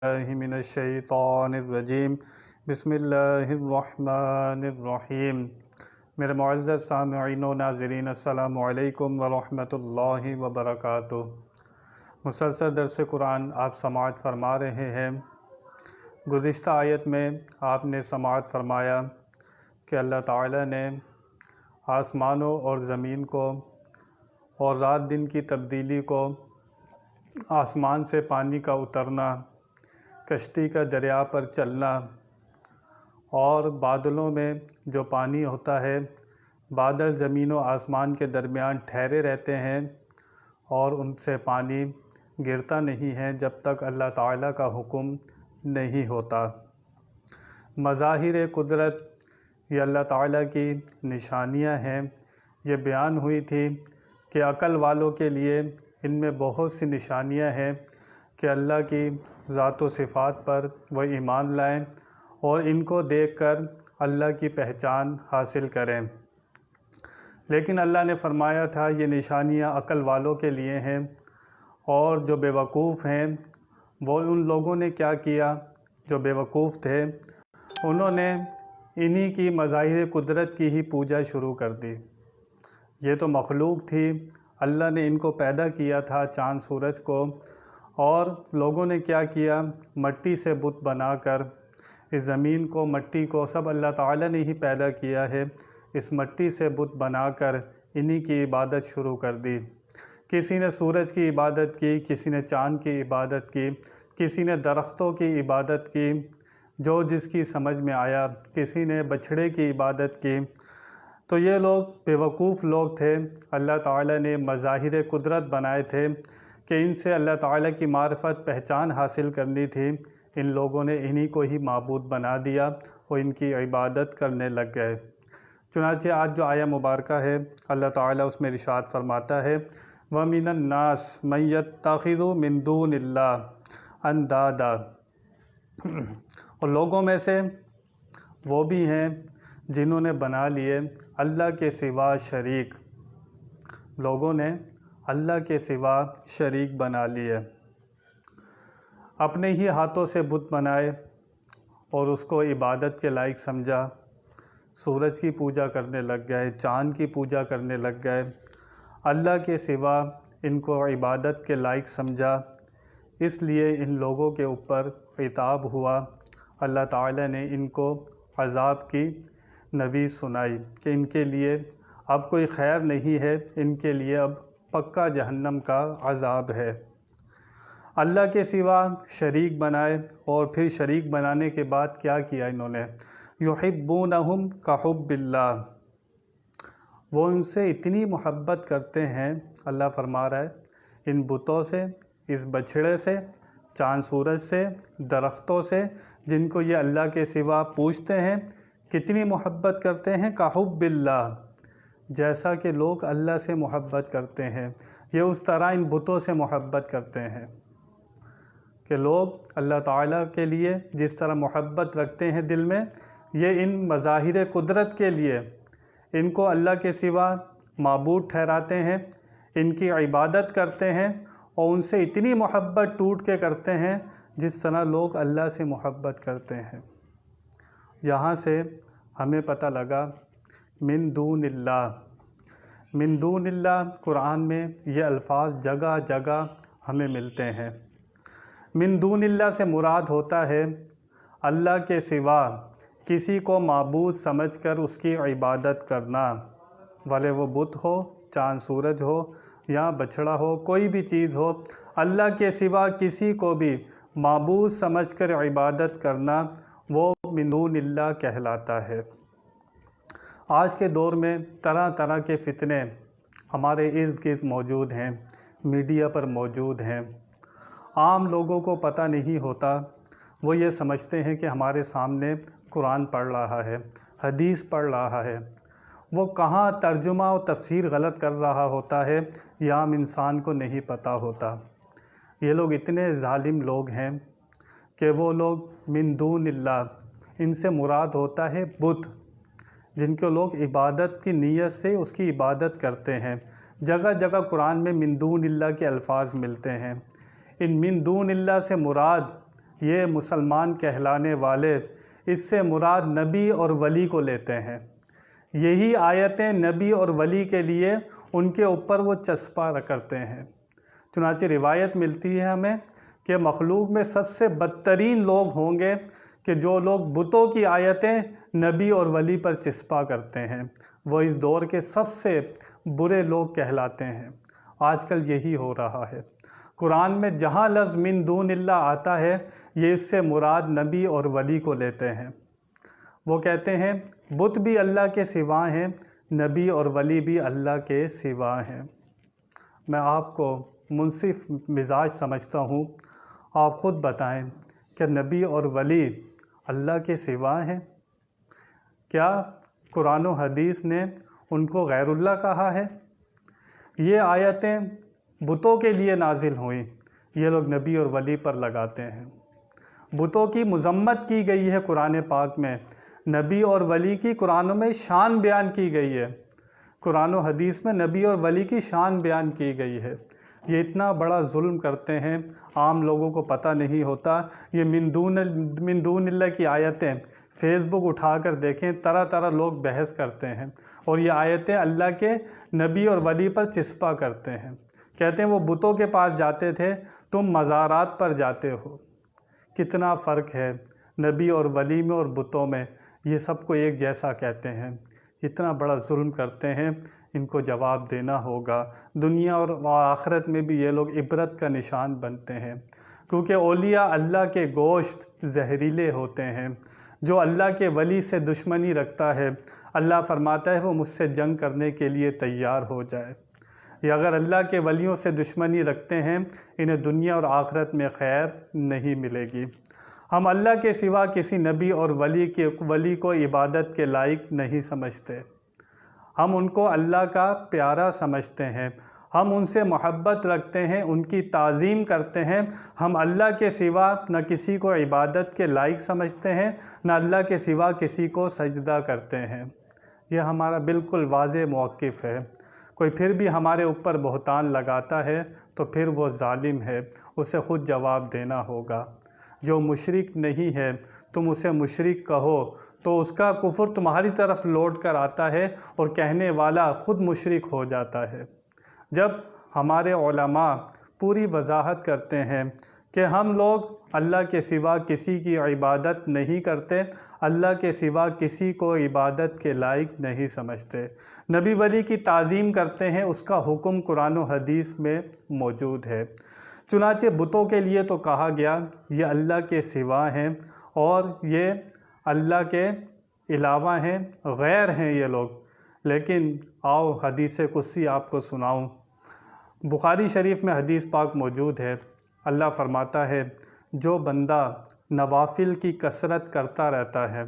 اللہ من الشیطان الرجیم بسم اللہ الرحمن الرحیم۔ میرے معزز سامعین و ناظرین، السلام علیکم ورحمۃ اللہ وبرکاتہ۔ مسلسل درس قرآن آپ سماعت فرما رہے ہیں۔ گزشتہ آیت میں آپ نے سماعت فرمایا کہ اللہ تعالیٰ نے آسمانوں اور زمین کو اور رات دن کی تبدیلی کو، آسمان سے پانی کا اترنا، کشتی کا دریا پر چلنا، اور بادلوں میں جو پانی ہوتا ہے، بادل زمین و آسمان کے درمیان ٹھہرے رہتے ہیں اور ان سے پانی گرتا نہیں ہے جب تک اللہ تعالیٰ کا حکم نہیں ہوتا۔ مظاہر قدرت یہ اللہ تعالیٰ کی نشانیاں ہیں۔ یہ بیان ہوئی تھی کہ عقل والوں کے لیے ان میں بہت سی نشانیاں ہیں کہ اللہ کی ذات و صفات پر وہ ایمان لائیں اور ان کو دیکھ کر اللہ کی پہچان حاصل کریں۔ لیکن اللہ نے فرمایا تھا یہ نشانیاں عقل والوں کے لیے ہیں، اور جو بے وقوف ہیں وہ ان لوگوں نے کیا کیا، جو بے وقوف تھے انہوں نے انہی کی مظاہر قدرت کی ہی پوجا شروع کر دی۔ یہ تو مخلوق تھی، اللہ نے ان کو پیدا کیا تھا، چاند سورج کو، اور لوگوں نے کیا کیا، مٹی سے بت بنا کر اس زمین کو، مٹی کو سب اللہ تعالیٰ نے ہی پیدا کیا ہے، اس مٹی سے بت بنا کر انہی کی عبادت شروع کر دی۔ کسی نے سورج کی عبادت کی، کسی نے چاند کی عبادت کی، کسی نے درختوں کی عبادت کی، جو جس کی سمجھ میں آیا، کسی نے بچھڑے کی عبادت کی۔ تو یہ لوگ بے وقوف لوگ تھے۔ اللہ تعالیٰ نے مظاہر قدرت بنائے تھے کہ ان سے اللہ تعالیٰ کی معرفت، پہچان حاصل کرنی تھی۔ ان لوگوں نے انہی کو ہی معبود بنا دیا اور ان کی عبادت کرنے لگ گئے۔ چنانچہ آج جو آیہ مبارکہ ہے، اللہ تعالیٰ اس میں ارشاد فرماتا ہے وَمِنَ النَّاسِ مَن يَتَّخِذُ مِن دُونِ اللَّهِ أَندَادًا، اور لوگوں میں سے وہ بھی ہیں جنہوں نے بنا لیے اللہ کے سوا شریک۔ لوگوں نے اللہ کے سوا شریک بنا لیے، اپنے ہی ہاتھوں سے بت بنائے اور اس کو عبادت کے لائق سمجھا۔ سورج کی پوجا کرنے لگ گئے، چاند کی پوجا کرنے لگ گئے، اللہ کے سوا ان کو عبادت کے لائق سمجھا۔ اس لیے ان لوگوں کے اوپر عتاب ہوا۔ اللہ تعالیٰ نے ان کو عذاب کی نوید سنائی کہ ان کے لیے اب کوئی خیر نہیں ہے، ان کے لیے اب پکا جہنم کا عذاب ہے۔ اللہ کے سوا شریک بنائے، اور پھر شریک بنانے کے بعد کیا کیا انہوں نے، یحبونہم کحب اللہ، وہ ان سے اتنی محبت کرتے ہیں، اللہ فرما رہا ہے، ان بتوں سے، اس بچھڑے سے، چاند سورج سے، درختوں سے، جن کو یہ اللہ کے سوا پوجتے ہیں، کتنی محبت کرتے ہیں، کحب اللہ، جیسا کہ لوگ اللہ سے محبت کرتے ہیں، یہ اس طرح ان بتوں سے محبت کرتے ہیں کہ لوگ اللہ تعالیٰ کے لیے جس طرح محبت رکھتے ہیں دل میں، یہ ان مظاہر قدرت کے لیے ان کو اللہ کے سوا معبود ٹھہراتے ہیں، ان کی عبادت کرتے ہیں، اور ان سے اتنی محبت ٹوٹ کے کرتے ہیں جس طرح لوگ اللہ سے محبت کرتے ہیں۔ یہاں سے ہمیں پتہ لگا من دون اللہ، من دون اللہ قرآن میں یہ الفاظ جگہ جگہ ہمیں ملتے ہیں۔ من دون اللہ سے مراد ہوتا ہے اللہ کے سوا کسی کو معبود سمجھ کر اس کی عبادت کرنا، بھلے وہ بت ہو، چاند سورج ہو، یا بچھڑا ہو، کوئی بھی چیز ہو، اللہ کے سوا کسی کو بھی معبود سمجھ کر عبادت کرنا، وہ من دون اللہ کہلاتا ہے۔ آج کے دور میں طرح طرح کے فتنے ہمارے ارد گرد موجود ہیں، میڈیا پر موجود ہیں۔ عام لوگوں کو پتہ نہیں ہوتا، وہ یہ سمجھتے ہیں کہ ہمارے سامنے قرآن پڑھ رہا ہے، حدیث پڑھ رہا ہے، وہ کہاں ترجمہ و تفسیر غلط کر رہا ہوتا ہے یہ عام انسان کو نہیں پتہ ہوتا۔ یہ لوگ اتنے ظالم لوگ ہیں کہ وہ لوگ من دون اللہ، ان سے مراد ہوتا ہے بت، جن کو لوگ عبادت کی نیت سے اس کی عبادت کرتے ہیں۔ جگہ جگہ قرآن میں من دون اللہ کے الفاظ ملتے ہیں۔ ان من دون اللہ سے مراد یہ مسلمان کہلانے والے اس سے مراد نبی اور ولی کو لیتے ہیں۔ یہی آیتیں نبی اور ولی کے لیے ان کے اوپر وہ چسپاں کرتے ہیں۔ چنانچہ روایت ملتی ہے ہمیں کہ مخلوق میں سب سے بدترین لوگ ہوں گے کہ جو لوگ بتوں کی آیتیں نبی اور ولی پر چسپاں کرتے ہیں، وہ اس دور کے سب سے برے لوگ کہلاتے ہیں۔ آج کل یہی ہو رہا ہے۔ قرآن میں جہاں لفظ من دون اللہ آتا ہے، یہ اس سے مراد نبی اور ولی کو لیتے ہیں۔ وہ کہتے ہیں بت بھی اللہ کے سوا ہیں، نبی اور ولی بھی اللہ کے سوا ہیں۔ میں آپ کو منصف مزاج سمجھتا ہوں، آپ خود بتائیں کہ نبی اور ولی اللہ کے سوا ہیں؟ کیا قرآن و حدیث نے ان کو غیر اللہ کہا ہے؟ یہ آیتیں بتوں کے لیے نازل ہوئیں، یہ لوگ نبی اور ولی پر لگاتے ہیں۔ بتوں کی مذمت کی گئی ہے قرآن پاک میں، نبی اور ولی کی قرآن میں شان بیان کی گئی ہے، قرآن و حدیث میں نبی اور ولی کی شان بیان کی گئی ہے۔ یہ اتنا بڑا ظلم کرتے ہیں، عام لوگوں کو پتہ نہیں ہوتا۔ یہ من دون اللہ کی آیتیں فیس بک اٹھا کر دیکھیں، طرح طرح لوگ بحث کرتے ہیں اور یہ آیتیں اللہ کے نبی اور ولی پر چسپاں کرتے ہیں۔ کہتے ہیں وہ بتوں کے پاس جاتے تھے، تم مزارات پر جاتے ہو۔ کتنا فرق ہے نبی اور ولی میں اور بتوں میں، یہ سب کو ایک جیسا کہتے ہیں۔ اتنا بڑا ظلم کرتے ہیں، ان کو جواب دینا ہوگا۔ دنیا اور آخرت میں بھی یہ لوگ عبرت کا نشان بنتے ہیں، کیونکہ اولیاء اللہ کے گوشت زہریلے ہوتے ہیں۔ جو اللہ کے ولی سے دشمنی رکھتا ہے، اللہ فرماتا ہے وہ مجھ سے جنگ کرنے کے لیے تیار ہو جائے۔ یہ اگر اللہ کے ولیوں سے دشمنی رکھتے ہیں، انہیں دنیا اور آخرت میں خیر نہیں ملے گی۔ ہم اللہ کے سوا کسی نبی اور ولی کو عبادت کے لائق نہیں سمجھتے۔ ہم ان کو اللہ کا پیارا سمجھتے ہیں، ہم ان سے محبت رکھتے ہیں، ان کی تعظیم کرتے ہیں۔ ہم اللہ کے سوا نہ کسی کو عبادت کے لائق سمجھتے ہیں، نہ اللہ کے سوا کسی کو سجدہ کرتے ہیں۔ یہ ہمارا بالکل واضح موقف ہے۔ کوئی پھر بھی ہمارے اوپر بہتان لگاتا ہے تو پھر وہ ظالم ہے، اسے خود جواب دینا ہوگا۔ جو مشرک نہیں ہے تم اسے مشرک کہو تو اس کا کفر تمہاری طرف لوٹ کر آتا ہے اور کہنے والا خود مشرک ہو جاتا ہے۔ جب ہمارے علماء پوری وضاحت کرتے ہیں کہ ہم لوگ اللہ کے سوا کسی کی عبادت نہیں کرتے، اللہ کے سوا کسی کو عبادت کے لائق نہیں سمجھتے، نبی ولی کی تعظیم کرتے ہیں، اس کا حکم قرآن و حدیث میں موجود ہے۔ چنانچہ بتوں کے لیے تو کہا گیا یہ اللہ کے سوا ہیں اور یہ اللہ کے علاوہ ہیں، غیر ہیں یہ لوگ۔ لیکن آؤ حدیث قدسی آپ کو سناؤں۔ بخاری شریف میں حدیث پاک موجود ہے، اللہ فرماتا ہے جو بندہ نوافل کی کثرت کرتا رہتا ہے،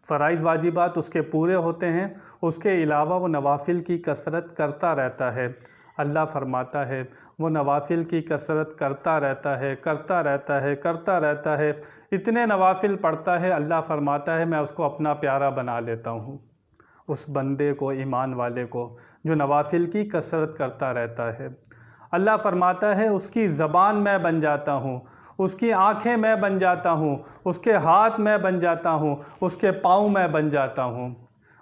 فرائض واجبات اس کے پورے ہوتے ہیں، اس کے علاوہ وہ نوافل کی کثرت کرتا رہتا ہے، اللہ فرماتا ہے وہ نوافل کی کثرت کرتا رہتا ہے، اتنے نوافل پڑھتا ہے، اللہ فرماتا ہے میں اس کو اپنا پیارا بنا لیتا ہوں۔ اس بندے کو، ایمان والے کو جو نوافل کی کثرت کرتا رہتا ہے، اللہ فرماتا ہے اس کی زبان میں بن جاتا ہوں، اس کی آنکھیں میں بن جاتا ہوں، اس کے ہاتھ میں بن جاتا ہوں، اس کے پاؤں میں بن جاتا ہوں۔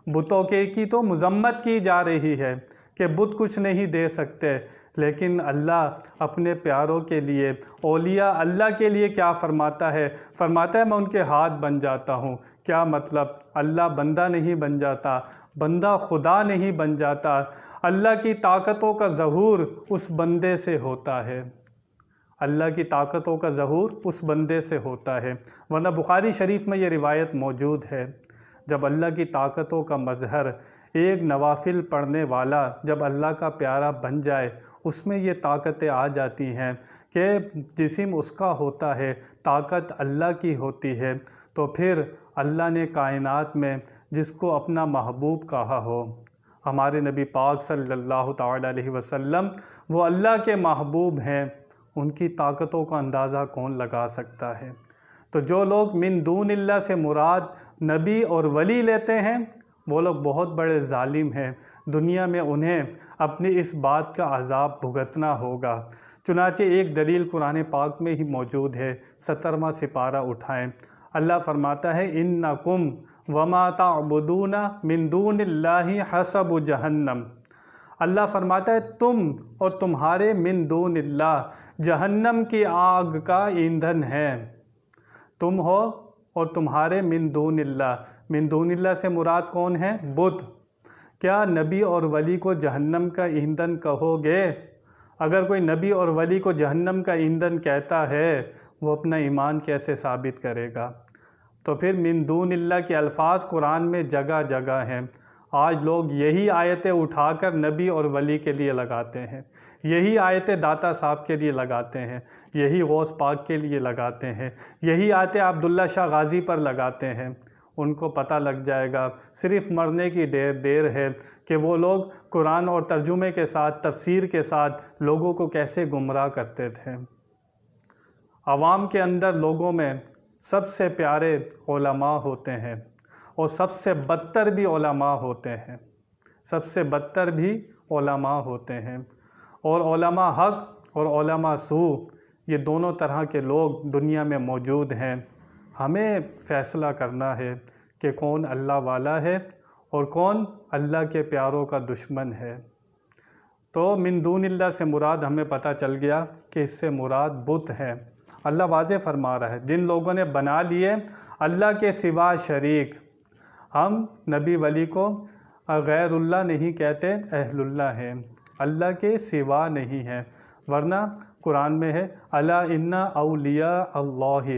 بتوں کی تو مذمت کی جا رہی ہے کہ بت کچھ نہیں دے سکتے، لیکن اللہ اپنے پیاروں کے لیے، اولیاء اللہ کے لیے کیا فرماتا ہے میں ان کے ہاتھ بن جاتا ہوں۔ کیا مطلب؟ اللہ بندہ نہیں بن جاتا، بندہ خدا نہیں بن جاتا، اللہ کی طاقتوں کا ظہور اس بندے سے ہوتا ہے، اللہ کی طاقتوں کا ظہور اس بندے سے ہوتا ہے۔ ورنہ بخاری شریف میں یہ روایت موجود ہے، جب اللہ کی طاقتوں کا مظہر ایک نوافل پڑھنے والا جب اللہ کا پیارا بن جائے، اس میں یہ طاقتیں آ جاتی ہیں کہ جسم اس کا ہوتا ہے، طاقت اللہ کی ہوتی ہے، تو پھر اللہ نے کائنات میں جس کو اپنا محبوب کہا ہو، ہمارے نبی پاک صلی اللہ تعالیٰ علیہ وسلم وہ اللہ کے محبوب ہیں، ان کی طاقتوں کا اندازہ کون لگا سکتا ہے؟ تو جو لوگ من دون اللہ سے مراد نبی اور ولی لیتے ہیں، وہ لوگ بہت بڑے ظالم ہیں، دنیا میں انہیں اپنی اس بات کا عذاب بھگتنا ہوگا۔ چنانچہ ایک دلیل قرآن پاک میں ہی موجود ہے، 17واں سپارہ اٹھائیں، اللہ فرماتا ہے انکم وما تعبدون من دون اللہ حسب جہنم۔ اللہ فرماتا ہے تم اور تمہارے من دون اللہ جہنم کی آگ کا ایندھن ہے۔ تم ہو اور تمہارے من دون اللہ سے مراد کون ہے؟ بت۔ کیا نبی اور ولی کو جہنم کا ایندھن کہو گے؟ اگر کوئی نبی اور ولی کو جہنم کا ایندھن کہتا ہے، وہ اپنا ایمان کیسے ثابت کرے گا؟ تو پھر من دون اللہ کے الفاظ قرآن میں جگہ جگہ ہیں۔ آج لوگ یہی آیتیں اٹھا کر نبی اور ولی کے لیے لگاتے ہیں، یہی آیتیں داتا صاحب کے لیے لگاتے ہیں، یہی غوث پاک کے لیے لگاتے ہیں، یہی آیتیں عبداللہ شاہ غازی پر لگاتے ہیں۔ ان کو پتہ لگ جائے گا، صرف مرنے کی دیر ہے کہ وہ لوگ قرآن اور ترجمے کے ساتھ، تفسیر کے ساتھ لوگوں کو کیسے گمراہ کرتے تھے۔ عوام کے اندر لوگوں میں سب سے پیارے علماء ہوتے ہیں اور سب سے بدتر بھی علماء ہوتے ہیں، سب سے بدتر بھی علماء ہوتے ہیں، اور علماء حق اور علماء سو، یہ دونوں طرح کے لوگ دنیا میں موجود ہیں۔ ہمیں فیصلہ کرنا ہے کہ کون اللہ والا ہے اور کون اللہ کے پیاروں کا دشمن ہے۔ تو من دون اللہ سے مراد ہمیں پتہ چل گیا کہ اس سے مراد بت ہے۔ اللہ واضح فرما رہا ہے جن لوگوں نے بنا لیے اللہ کے سوا شریک۔ ہم نبی ولی کو غیر اللہ نہیں کہتے، اہل اللہ ہیں، اللہ کے سوا نہیں ہیں، ورنہ قرآن میں ہے الا ان اولیاء اللہ،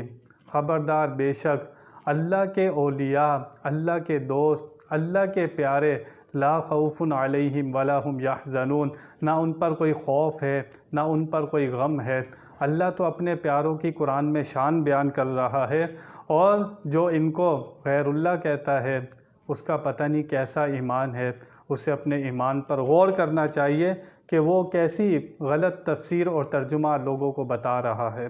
خبردار بے شک اللہ کے اولیاء، اللہ کے دوست، اللہ کے پیارے، لا خوف علیہم ولا هم یحزنون، نہ ان پر کوئی خوف ہے نہ ان پر کوئی غم ہے۔ اللہ تو اپنے پیاروں کی قرآن میں شان بیان کر رہا ہے، اور جو ان کو غیر اللہ کہتا ہے اس کا پتہ نہیں کیسا ایمان ہے۔ اسے اپنے ایمان پر غور کرنا چاہیے کہ وہ کیسی غلط تفسیر اور ترجمہ لوگوں کو بتا رہا ہے۔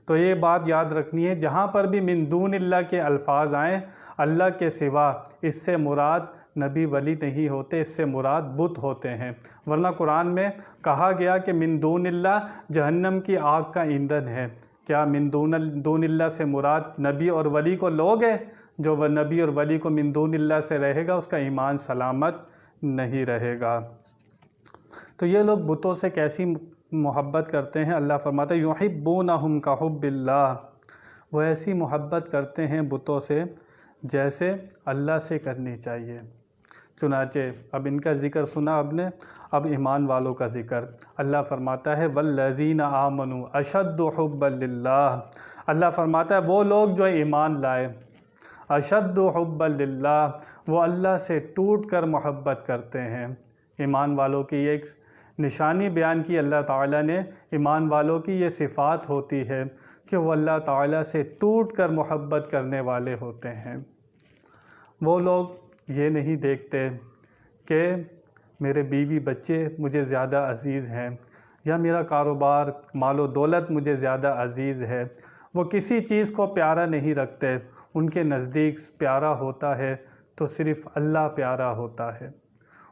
تو یہ بات یاد رکھنی ہے، جہاں پر بھی من دون اللہ کے الفاظ آئیں، اللہ کے سوا، اس سے مراد نبی ولی نہیں ہوتے، اس سے مراد بت ہوتے ہیں۔ ورنہ قرآن میں کہا گیا کہ من دون اللہ جہنم کی آگ کا ایندھن ہے۔ کیا من دون اللہ سے مراد نبی اور ولی کو لوگے؟ جو وہ نبی اور ولی کو من دون اللہ سے رہے گا اس کا ایمان سلامت نہیں رہے گا۔ تو یہ لوگ بتوں سے کیسی محبت کرتے ہیں؟ اللہ فرماتا ہے یحبونہم کحب اللہ، وہ ایسی محبت کرتے ہیں بتوں سے جیسے اللہ سے کرنی چاہیے۔ چنانچہ اب ان کا ذکر سنا اب ایمان والوں کا ذکر۔ اللہ فرماتا ہے والذین آمنوا اشد حبا للہ، اللہ فرماتا ہے وہ لوگ جو ایمان لائے، اشد حبا للہ، وہ اللہ سے ٹوٹ کر محبت کرتے ہیں۔ ایمان والوں کی ایک نشانی بیان کی اللہ تعالیٰ نے، ایمان والوں کی یہ صفات ہوتی ہے کہ وہ اللہ تعالیٰ سے ٹوٹ کر محبت کرنے والے ہوتے ہیں۔ وہ لوگ یہ نہیں دیکھتے کہ میرے بیوی بچے مجھے زیادہ عزیز ہیں یا میرا کاروبار مال و دولت مجھے زیادہ عزیز ہے۔ وہ کسی چیز کو پیارا نہیں رکھتے، ان کے نزدیک پیارا ہوتا ہے تو صرف اللہ پیارا ہوتا ہے۔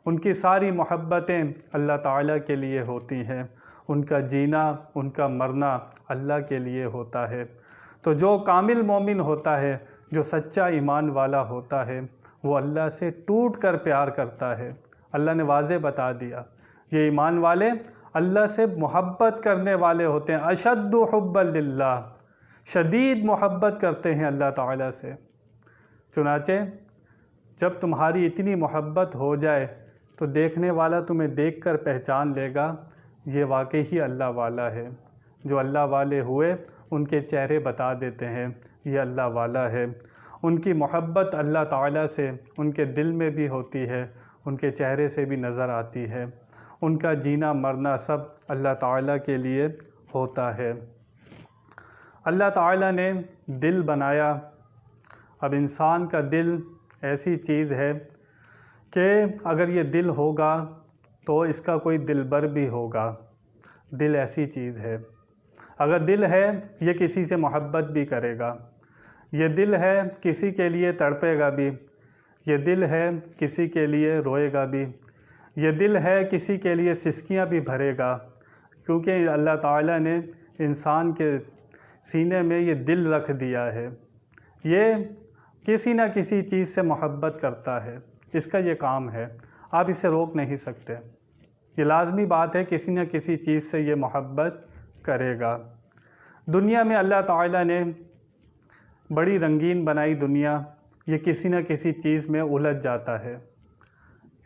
ان کی ساری محبتیں اللہ تعالیٰ کے لیے ہوتی ہیں، ان کا جینا، ان کا مرنا اللہ کے لیے ہوتا ہے۔ تو جو کامل مومن ہوتا ہے، جو سچا ایمان والا ہوتا ہے، وہ اللہ سے ٹوٹ کر پیار کرتا ہے۔ اللہ نے واضح بتا دیا یہ ایمان والے اللہ سے محبت کرنے والے ہوتے ہیں، اشد حبا للہ، شدید محبت کرتے ہیں اللہ تعالیٰ سے۔ چنانچہ جب تمہاری اتنی محبت ہو جائے تو دیکھنے والا تمہیں دیکھ کر پہچان لے گا یہ واقعی ہی اللہ والا ہے۔ جو اللہ والے ہوئے ان کے چہرے بتا دیتے ہیں یہ اللہ والا ہے۔ ان کی محبت اللہ تعالیٰ سے ان کے دل میں بھی ہوتی ہے، ان کے چہرے سے بھی نظر آتی ہے۔ ان کا جینا مرنا سب اللہ تعالیٰ کے لیے ہوتا ہے۔ اللہ تعالیٰ نے دل بنایا۔ اب انسان کا دل ایسی چیز ہے کہ اگر یہ دل ہوگا تو اس کا کوئی دلبر بھی ہوگا۔ دل ایسی چیز ہے، اگر دل ہے یہ کسی سے محبت بھی کرے گا، یہ دل ہے کسی کے لیے تڑپے گا بھی، یہ دل ہے کسی کے لیے روئے گا بھی، یہ دل ہے کسی کے لیے سسکیاں بھی بھرے گا، کیونکہ اللہ تعالیٰ نے انسان کے سینے میں یہ دل رکھ دیا ہے، یہ کسی نہ کسی چیز سے محبت کرتا ہے، اس کا یہ کام ہے، آپ اسے روک نہیں سکتے، یہ لازمی بات ہے، کسی نہ کسی چیز سے یہ محبت کرے گا۔ دنیا میں اللہ تعالیٰ نے بڑی رنگین بنائی دنیا، یہ کسی نہ کسی چیز میں الجھ جاتا ہے،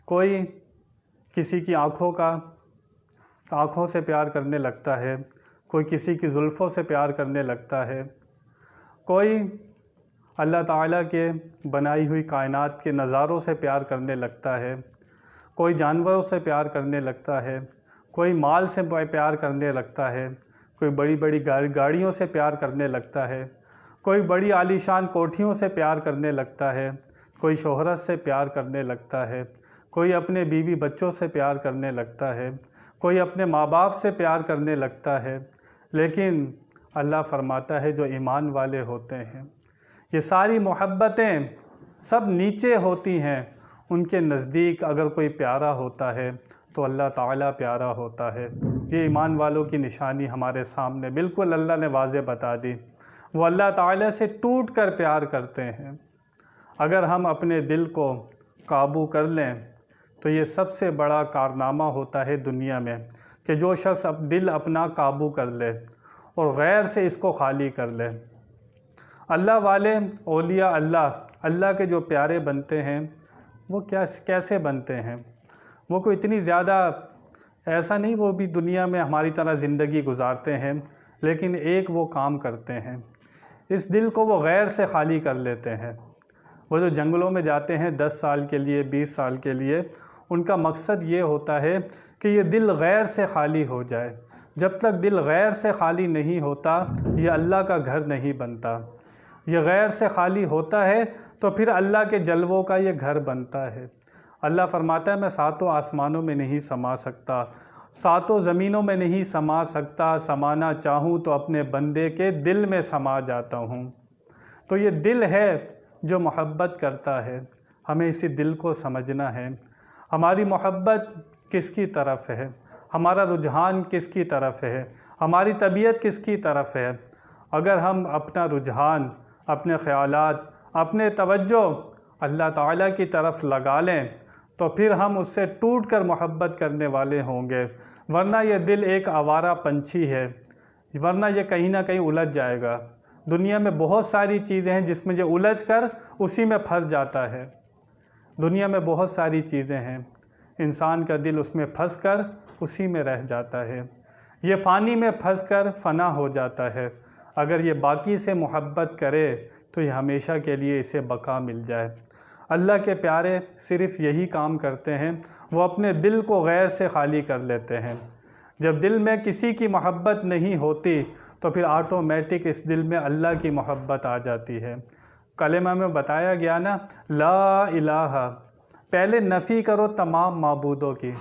کوئی کسی کی آنکھوں سے پیار کرنے لگتا ہے، کوئی کسی کی زلفوں سے پیار کرنے لگتا ہے، کوئی اللہ تعالیٰ کے بنائی ہوئی کائنات کے نظاروں سے پیار کرنے لگتا ہے، کوئی جانوروں سے پیار کرنے لگتا ہے، کوئی مال سے پیار کرنے لگتا ہے، کوئی بڑی بڑی گاڑیوں سے پیار کرنے لگتا ہے، کوئی بڑی عالیشان کوٹھیوں سے پیار کرنے لگتا ہے، کوئی شہرت سے پیار کرنے لگتا ہے، کوئی اپنے بیوی بچوں سے پیار کرنے لگتا ہے، کوئی اپنے ماں باپ سے پیار کرنے لگتا ہے، لیکن اللہ فرماتا ہے جو ایمان والے ہوتے ہیں یہ ساری محبتیں سب نیچے ہوتی ہیں، ان کے نزدیک اگر کوئی پیارا ہوتا ہے تو اللہ تعالیٰ پیارا ہوتا ہے۔ یہ ایمان والوں کی نشانی ہمارے سامنے بالکل اللہ نے واضح بتا دی، وہ اللہ تعالیٰ سے ٹوٹ کر پیار کرتے ہیں۔ اگر ہم اپنے دل کو قابو کر لیں تو یہ سب سے بڑا کارنامہ ہوتا ہے دنیا میں، کہ جو شخص دل اپنا قابو کر لے اور غیر سے اس کو خالی کر لے۔ اللہ والے، اولیاء اللہ کے جو پیارے بنتے ہیں وہ کیسے بنتے ہیں؟ وہ کوئی اتنی زیادہ ایسا نہیں وہ بھی دنیا میں ہماری طرح زندگی گزارتے ہیں، لیکن ایک وہ کام کرتے ہیں، اس دل کو وہ غیر سے خالی کر لیتے ہیں۔ وہ جو جنگلوں میں جاتے ہیں 10 سال کے لیے 20 سال کے لیے، ان کا مقصد یہ ہوتا ہے کہ یہ دل غیر سے خالی ہو جائے۔ جب تک دل غیر سے خالی نہیں ہوتا یہ اللہ کا گھر نہیں بنتا، یہ غیر سے خالی ہوتا ہے تو پھر اللہ کے جلووں کا یہ گھر بنتا ہے۔ اللہ فرماتا ہے میں 7 آسمانوں میں نہیں سما سکتا، 7 زمینوں میں نہیں سما سکتا، سمانا چاہوں تو اپنے بندے کے دل میں سما جاتا ہوں۔ تو یہ دل ہے جو محبت کرتا ہے، ہمیں اسی دل کو سمجھنا ہے۔ ہماری محبت کس کی طرف ہے، ہمارا رجحان کس کی طرف ہے، ہماری طبیعت کس کی طرف ہے؟ اگر ہم اپنا رجحان، اپنے خیالات، اپنے توجہ اللہ تعالیٰ کی طرف لگا لیں تو پھر ہم اس سے ٹوٹ کر محبت کرنے والے ہوں گے، ورنہ یہ دل ایک آوارہ پنچھی ہے، ورنہ یہ کہیں نہ کہیں الجھ جائے گا۔ دنیا میں بہت ساری چیزیں ہیں جس میں یہ الجھ کر اسی میں پھنس جاتا ہے، دنیا میں بہت ساری چیزیں ہیں، انسان کا دل اس میں پھنس کر اسی میں رہ جاتا ہے، یہ فانی میں پھنس کر فنا ہو جاتا ہے۔ اگر یہ باقی سے محبت کرے تو یہ ہمیشہ کے لیے اسے بقا مل جائے۔ اللہ کے پیارے صرف یہی کام کرتے ہیں، وہ اپنے دل کو غیر سے خالی کر لیتے ہیں۔ جب دل میں کسی کی محبت نہیں ہوتی تو پھر آٹومیٹک اس دل میں اللہ کی محبت آ جاتی ہے۔ کلمہ میں بتایا گیا نا، لا الہ، پہلے نفی کرو تمام معبودوں کی،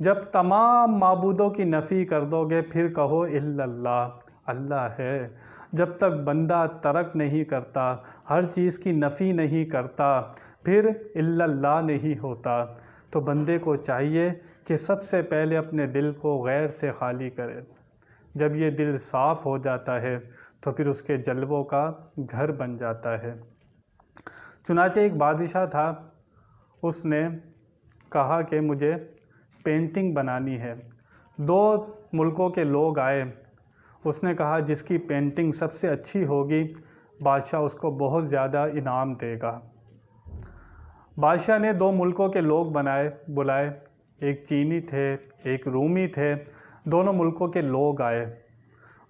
جب تمام معبودوں کی نفی کر دو گے پھر کہو الا اللہ، اللہ ہے۔ جب تک بندہ ترک نہیں کرتا، ہر چیز کی نفی نہیں کرتا، پھر الا اللہ نہیں ہوتا۔ تو بندے کو چاہیے کہ سب سے پہلے اپنے دل کو غیر سے خالی کرے۔ جب یہ دل صاف ہو جاتا ہے تو پھر اس کے جلووں کا گھر بن جاتا ہے۔ چنانچہ ایک بادشاہ تھا، اس نے کہا کہ مجھے پینٹنگ بنانی ہے۔ 2 ملکوں کے لوگ آئے، اس نے کہا جس کی پینٹنگ سب سے اچھی ہوگی بادشاہ اس کو بہت زیادہ انعام دے گا۔ بادشاہ نے 2 ملکوں کے لوگ بلائے، ایک چینی تھے ایک رومی تھے، دونوں ملکوں کے لوگ آئے۔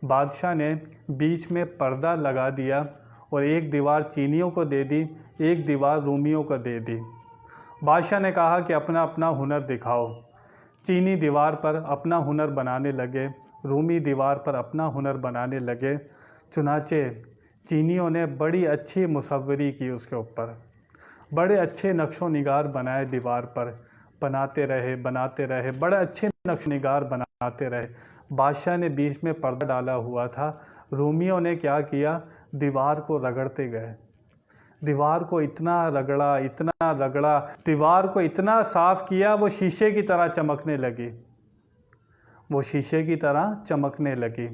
بادشاہ نے بیچ میں پردہ لگا دیا اور ایک دیوار چینیوں کو دے دی، ایک دیوار رومیوں کو دے دی۔ بادشاہ نے کہا کہ اپنا اپنا ہنر دکھاؤ۔ چینی دیوار پر اپنا ہنر بنانے لگے، رومی دیوار پر اپنا ہنر بنانے لگے۔ چنانچہ چینیوں نے بڑی اچھی مصوری کی، اس کے اوپر بڑے اچھے نقش و نگار بنائے، دیوار پر بناتے رہے، بڑے اچھے نقش و نگار بناتے رہے۔ بادشاہ نے بیچ میں پردہ ڈالا ہوا تھا، رومیوں نے کیا کیا، دیوار کو رگڑتے گئے، دیوار کو اتنا رگڑا، دیوار کو اتنا صاف کیا وہ شیشے کی طرح چمکنے لگی۔ وہ شیشے کی طرح چمکنے لگی۔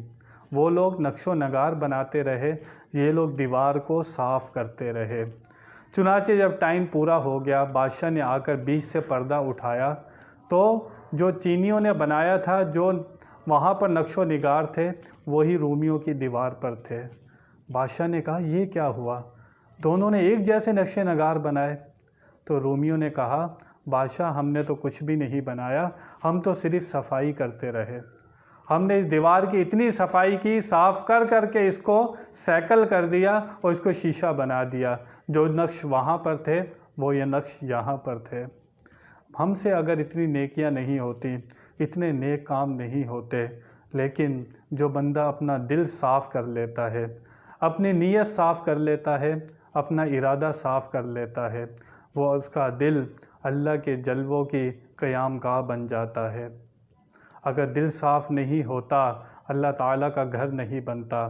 وہ لوگ نقش و نگار بناتے رہے، یہ لوگ دیوار کو صاف کرتے رہے۔ چنانچہ جب ٹائم پورا ہو گیا، بادشاہ نے آ کر بیچ سے پردہ اٹھایا تو جو چینیوں نے بنایا تھا، جو وہاں پر نقش و نگار تھے، وہی رومیوں کی دیوار پر تھے۔ بادشاہ نے کہا یہ کیا ہوا؟ دونوں نے ایک جیسے نقش نگار بنائے۔ تو رومیوں نے کہا بادشاہ ہم نے تو کچھ بھی نہیں بنایا، ہم تو صرف صفائی کرتے رہے۔ ہم نے اس دیوار کی اتنی صفائی کی، صاف کر کر کے اس کو سیکل کر دیا اور اس کو شیشہ بنا دیا۔ جو نقش وہاں پر تھے وہ یہ نقش یہاں پر تھے۔ ہم سے اگر اتنی نیکیاں نہیں ہوتی، اتنے نیک کام نہیں ہوتے، لیکن جو بندہ اپنا دل صاف کر لیتا ہے، اپنی نیت صاف کر لیتا ہے، اپنا ارادہ صاف کر لیتا ہے، وہ اس کا دل اللہ کے جلووں کی قیام گاہ بن جاتا ہے۔ اگر دل صاف نہیں ہوتا، اللہ تعالیٰ کا گھر نہیں بنتا۔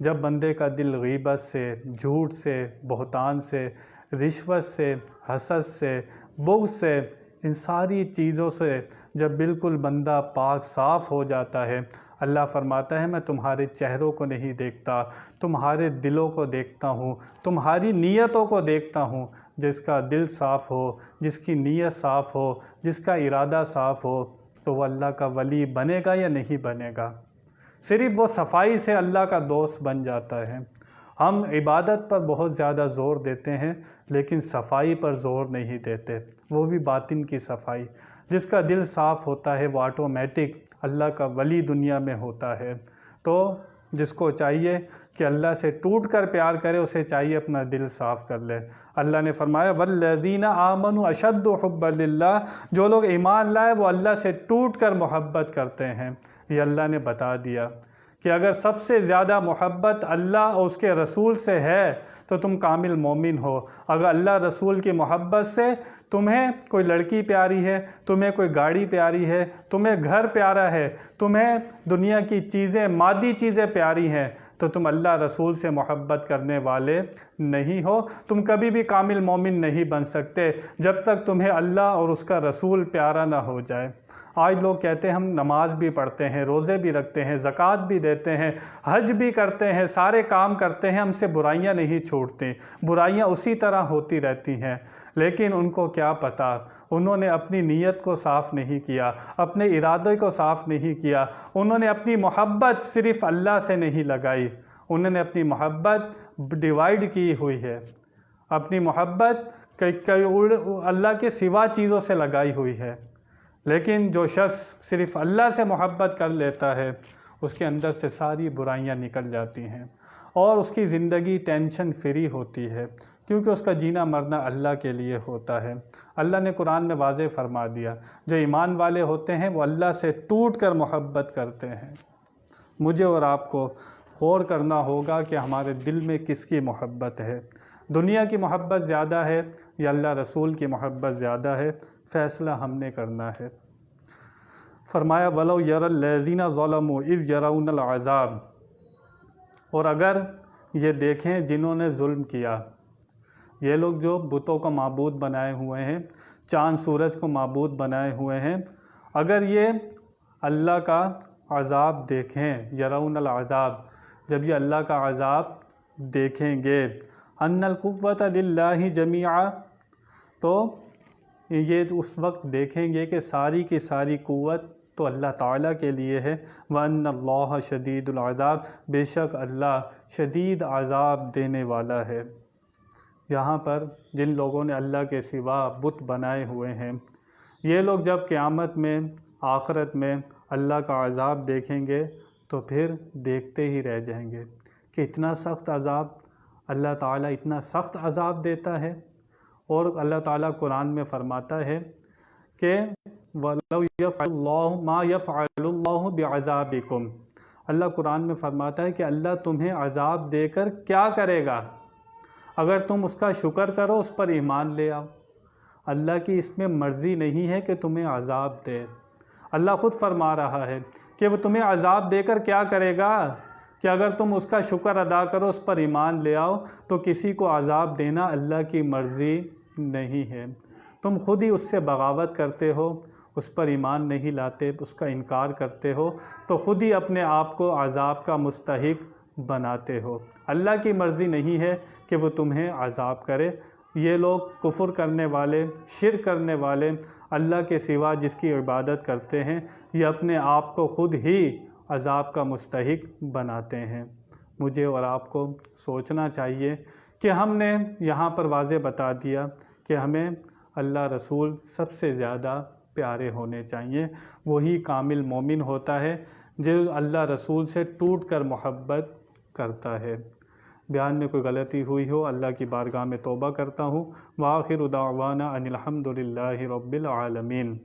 جب بندے کا دل غیبت سے، جھوٹ سے، بہتان سے، رشوت سے، حسد سے، بغض سے، ان ساری چیزوں سے جب بالکل بندہ پاک صاف ہو جاتا ہے، اللہ فرماتا ہے میں تمہارے چہروں کو نہیں دیکھتا، تمہارے دلوں کو دیکھتا ہوں، تمہاری نیتوں کو دیکھتا ہوں۔ جس کا دل صاف ہو، جس کی نیت صاف ہو، جس کا ارادہ صاف ہو، تو وہ اللہ کا ولی بنے گا یا نہیں بنے گا؟ صرف وہ صفائی سے اللہ کا دوست بن جاتا ہے۔ ہم عبادت پر بہت زیادہ زور دیتے ہیں، لیکن صفائی پر زور نہیں دیتے، وہ بھی باطن کی صفائی۔ جس کا دل صاف ہوتا ہے وہ آٹومیٹک اللہ کا ولی دنیا میں ہوتا ہے۔ تو جس کو چاہیے کہ اللہ سے ٹوٹ کر پیار کرے، اسے چاہیے اپنا دل صاف کر لے۔ اللہ نے فرمایا وَالَّذِينَ آمَنُوا أَشَدُّ حُبًّا لِلَّهِ، جو لوگ ایمان لائے وہ اللہ سے ٹوٹ کر محبت کرتے ہیں۔ یہ اللہ نے بتا دیا کہ اگر سب سے زیادہ محبت اللہ اور اس کے رسول سے ہے تو تم کامل مومن ہو۔ اگر اللہ رسول کی محبت سے تمہیں کوئی لڑکی پیاری ہے، تمہیں کوئی گاڑی پیاری ہے، تمہیں گھر پیارا ہے، تمہیں دنیا کی چیزیں، مادی چیزیں پیاری ہیں، تو تم اللہ رسول سے محبت کرنے والے نہیں ہو۔ تم کبھی بھی کامل مومن نہیں بن سکتے جب تک تمہیں اللہ اور اس کا رسول پیارا نہ ہو جائے۔ آج لوگ کہتے ہیں ہم نماز بھی پڑھتے ہیں، روزے بھی رکھتے ہیں، زکوٰۃ بھی دیتے ہیں، حج بھی کرتے ہیں، سارے کام کرتے ہیں، ہم سے برائیاں نہیں چھوٹتی، برائیاں اسی طرح ہوتی رہتی ہیں۔ لیکن ان کو کیا پتہ، انہوں نے اپنی نیت کو صاف نہیں کیا، اپنے ارادے کو صاف نہیں کیا، انہوں نے اپنی محبت صرف اللہ سے نہیں لگائی، انہوں نے اپنی محبت ڈیوائیڈ کی ہوئی ہے، اپنی محبت اللہ کے سوا چیزوں سے لگائی ہوئی ہے۔ لیکن جو شخص صرف اللہ سے محبت کر لیتا ہے، اس کے اندر سے ساری برائیاں نکل جاتی ہیں اور اس کی زندگی ٹینشن فری ہوتی ہے، کیونکہ اس کا جینا مرنا اللہ کے لیے ہوتا ہے۔ اللہ نے قرآن میں واضح فرما دیا، جو ایمان والے ہوتے ہیں وہ اللہ سے ٹوٹ کر محبت کرتے ہیں۔ مجھے اور آپ کو غور کرنا ہوگا کہ ہمارے دل میں کس کی محبت ہے، دنیا کی محبت زیادہ ہے یا اللہ رسول کی محبت زیادہ ہے؟ فیصلہ ہم نے کرنا ہے۔ فرمایا وَلَوْ يَرَى الَّذِينَ ظَلَمُوا إِذْ يَرَوْنَ الْعَذَابَ، اور اگر یہ دیکھیں جنہوں نے ظلم کیا، یہ لوگ جو بتوں کو معبود بنائے ہوئے ہیں، چاند سورج کو معبود بنائے ہوئے ہیں، اگر یہ اللہ کا عذاب دیکھیں، یرون العذاب، جب یہ اللہ کا عذاب دیکھیں گے، ان القوۃ للہ جمیعا، تو یہ اس وقت دیکھیں گے کہ ساری کی ساری قوت تو اللہ تعالیٰ کے لیے ہے۔ وَأَنَّ اللَّهَ شَدِيدُ الْعَذَابِ، بے شک اللہ شدید عذاب دینے والا ہے۔ یہاں پر جن لوگوں نے اللہ کے سوا بت بنائے ہوئے ہیں، یہ لوگ جب قیامت میں، آخرت میں اللہ کا عذاب دیکھیں گے تو پھر دیکھتے ہی رہ جائیں گے کہ اتنا سخت عذاب، اللہ تعالیٰ اتنا سخت عذاب دیتا ہے۔ اور اللہ تعالیٰ قرآن میں فرماتا ہے کہ وَلَوْ يَفْعَلُ اللَّهُ مَا يَفْعَلُ اللَّهُ بِعَذَابِكُمْ، اللہ قرآن میں فرماتا ہے کہ اللہ تمہیں عذاب دے کر کیا کرے گا، اگر تم اس کا شکر کرو، اس پر ایمان لے آؤ۔ اللہ کی اس میں مرضی نہیں ہے کہ تمہیں عذاب دے، اللہ خود فرما رہا ہے کہ وہ تمہیں عذاب دے کر کیا کرے گا کہ اگر تم اس کا شکر ادا کرو، اس پر ایمان لے آؤ، تو کسی کو عذاب دینا اللہ کی مرضی نہیں ہے۔ تم خود ہی اس سے بغاوت کرتے ہو، اس پر ایمان نہیں لاتے، اس کا انکار کرتے ہو تو خود ہی اپنے آپ کو عذاب کا مستحق بناتے ہو۔ اللہ کی مرضی نہیں ہے کہ وہ تمہیں عذاب کرے۔ یہ لوگ کفر کرنے والے، شرک کرنے والے، اللہ کے سوا جس کی عبادت کرتے ہیں، یہ اپنے آپ کو خود ہی عذاب کا مستحق بناتے ہیں۔ مجھے اور آپ کو سوچنا چاہیے کہ ہم نے یہاں پر واضح بتا دیا کہ ہمیں اللہ رسول سب سے زیادہ پیارے ہونے چاہیے۔ وہی کامل مومن ہوتا ہے جو اللہ رسول سے ٹوٹ کر محبت کرتا ہے۔ بیان میں کوئی غلطی ہوئی ہو اللہ کی بارگاہ میں توبہ کرتا ہوں۔ وآخر دعوانا ان الحمد للہ رب العالمین۔